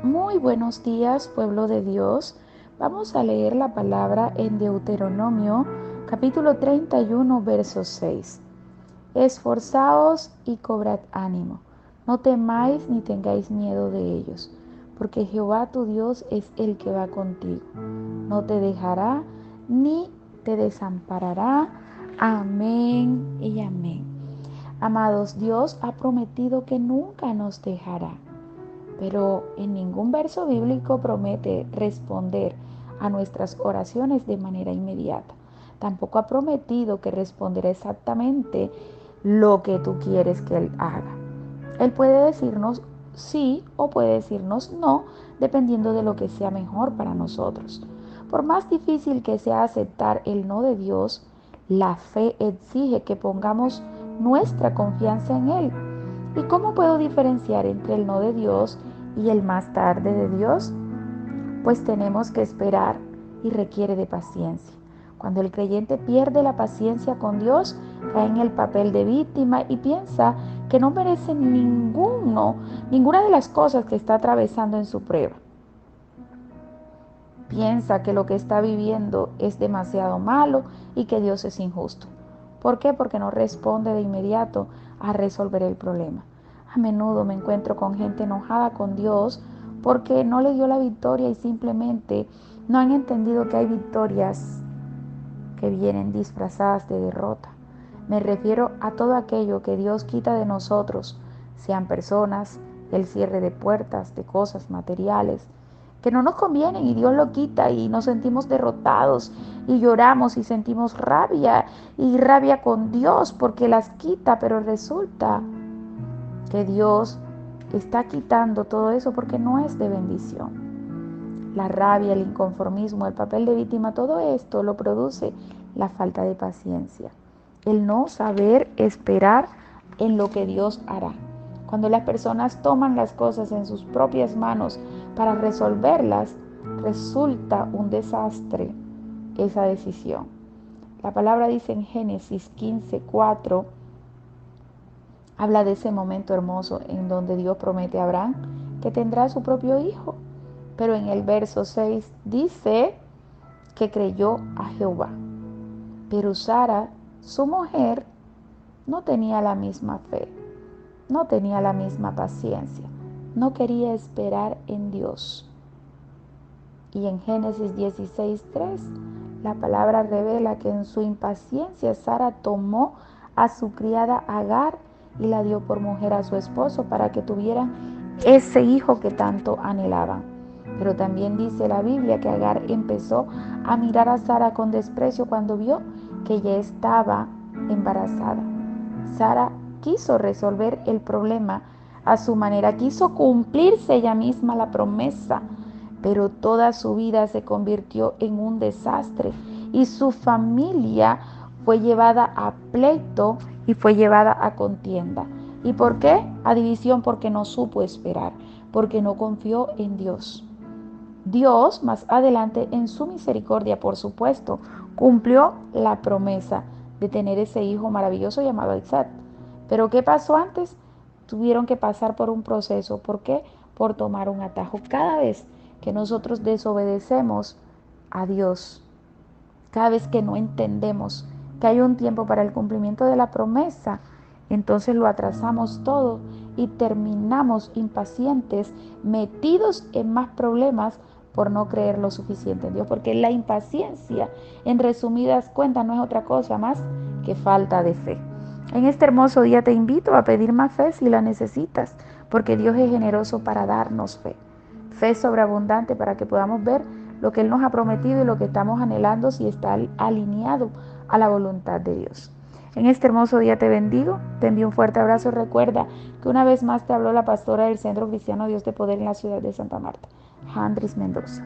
Muy buenos días, pueblo de Dios. Vamos a leer la palabra en Deuteronomio, capítulo 31, verso 6. Esforzaos y cobrad ánimo. No temáis ni tengáis miedo de ellos, porque Jehová tu Dios es el que va contigo. No te dejará ni te desamparará. Amén y amén. Amados, Dios ha prometido que nunca nos dejará. Pero en ningún verso bíblico promete responder a nuestras oraciones de manera inmediata. Tampoco ha prometido que responderá exactamente lo que tú quieres que Él haga. Él puede decirnos sí o puede decirnos no, dependiendo de lo que sea mejor para nosotros. Por más difícil que sea aceptar el no de Dios, la fe exige que pongamos nuestra confianza en Él. ¿Y cómo puedo diferenciar entre el no de Dios y el más tarde de Dios? Pues tenemos que esperar y requiere de paciencia. Cuando el creyente pierde la paciencia con Dios, cae en el papel de víctima y piensa que no merece ninguna de las cosas que está atravesando en su prueba. Piensa que lo que está viviendo es demasiado malo y que Dios es injusto. ¿Por qué? Porque no responde de inmediato a resolver el problema. A menudo me encuentro con gente enojada con Dios porque no le dio la victoria y simplemente no han entendido que hay victorias que vienen disfrazadas de derrota. Me refiero a todo aquello que Dios quita de nosotros, sean personas, el cierre de puertas, de cosas materiales, que no nos convienen y Dios lo quita y nos sentimos derrotados y lloramos y sentimos rabia y rabia con Dios porque las quita, pero resulta que Dios está quitando todo eso porque no es de bendición. La rabia, el inconformismo, el papel de víctima, todo esto lo produce la falta de paciencia, el no saber esperar en lo que Dios hará. Cuando las personas toman las cosas en sus propias manos para resolverlas, resulta un desastre esa decisión. La palabra dice en Génesis 15:4, habla de ese momento hermoso en donde Dios promete a Abraham que tendrá su propio hijo. Pero en el verso 6 dice que creyó a Jehová. Pero Sara, su mujer, no tenía la misma fe, no tenía la misma paciencia, no quería esperar en Dios. Y en Génesis 16:3, la palabra revela que en su impaciencia Sara tomó a su criada Agar y la dio por mujer a su esposo para que tuvieran ese hijo que tanto anhelaban. Pero también dice la Biblia que Agar empezó a mirar a Sara con desprecio cuando vio que ya estaba embarazada. Sara quiso resolver el problema a su manera, quiso cumplirse ella misma la promesa, pero toda su vida se convirtió en un desastre y su familia fue llevada a pleito y fue llevada a contienda. ¿Y por qué? A división, porque no supo esperar, porque no confió en Dios. Dios, más adelante, en su misericordia, por supuesto, cumplió la promesa de tener ese hijo maravilloso llamado Isaac. Pero ¿qué pasó antes? Tuvieron que pasar por un proceso. ¿Por qué? Por tomar un atajo. Cada vez que nosotros desobedecemos a Dios, cada vez que no entendemos que hay un tiempo para el cumplimiento de la promesa, entonces lo atrasamos todo y terminamos impacientes, metidos en más problemas por no creer lo suficiente en Dios. Porque la impaciencia, en resumidas cuentas, no es otra cosa más que falta de fe. En este hermoso día te invito a pedir más fe si la necesitas, porque Dios es generoso para darnos fe. Fe sobreabundante para que podamos ver lo que Él nos ha prometido y lo que estamos anhelando si está alineado a la voluntad de Dios. En este hermoso día te bendigo, te envío un fuerte abrazo. Recuerda que una vez más te habló la pastora del Centro Cristiano Dios de Poder en la ciudad de Santa Marta, Handris Mendoza.